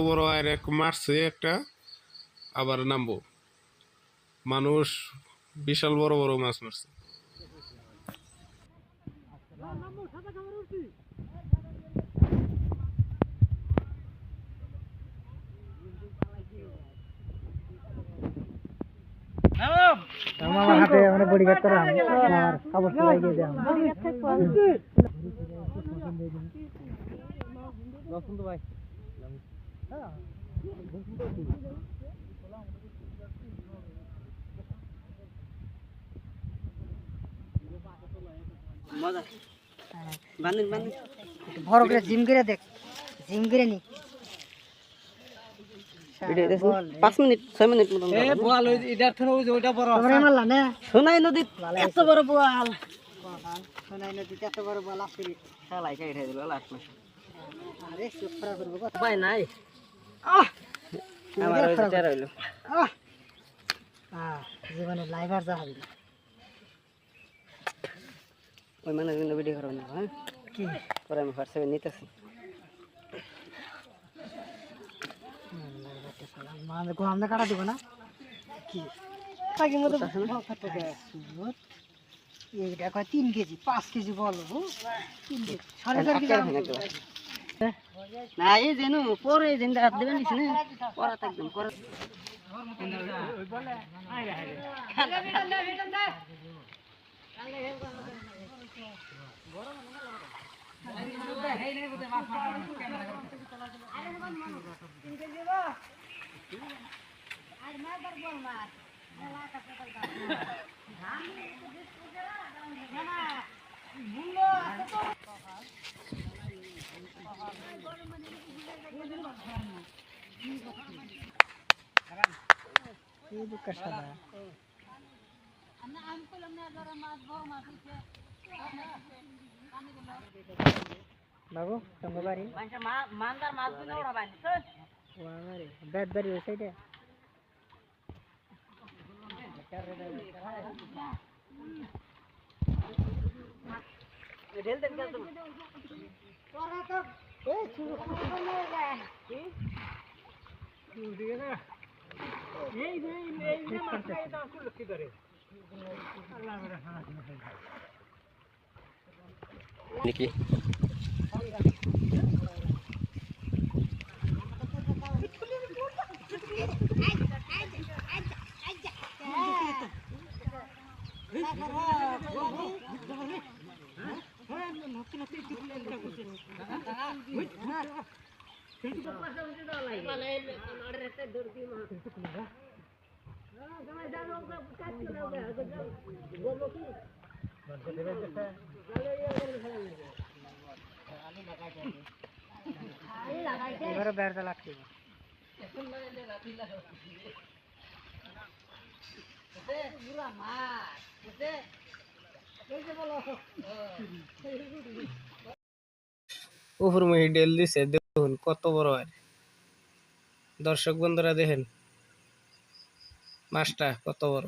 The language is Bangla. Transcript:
বড় আর এক মারছে একটা, আবার নামবো। মানুষ বিশাল বড় বড় মাছ মারছে। আমার হাতে মানে বডি গার্ড করা আমার কাপড় সেলাই দিয়ে দেন বসন্ত ভাই মজা বান্ধন বান্ধন বড় করে জিম করে দেখ জিম করে নি 5 মিনিট 6 মিনিট মতন এ বোয়াল ওই ইদার থেকে ওই ওইটা বড় তোমরা মারলা না সোনাই নদী এত বড় বোয়াল সোনাই নদীতে এত বড় বোয়াল আছে শালাই কাইঠা দিল লাস্ট মাস আরে সুপ্রা করব কত ভাই নাই আমার ওই চার হইলো জীবনে লাইভার যা হবে ওই মানে ভিডিও করব না হ্যাঁ কি পরে আমি হোয়াটসঅ্যাপে নিতেছি মানে গো আমরা কাটা দিব না কি তাকে মতো এইটা কয় 3 কেজি 5 কেজি বলবো 3 কেজি 4.5 কেজি না এই যেন পরে যেন রাত দেবেন নিছ না পরা একদম করা বাবু তোমার বাড়ি মানদার মাছ গুলো ওরা বানিস ওয়ারে ব্যাট বাড়ি ওই সাইডে ঢেল দেন কেন তোরা তো এই শুরু করে না কি দিকে না এই না মাছ খাই দাও শুরু কি করে আল্লাহ রাহমাত নাকি এবারে বেরটা লাগছে উপর মুহি ডেল দিছে, দেখুন কত বড় হয়। দর্শক বন্ধুরা দেখেন মাছটা কত বড়।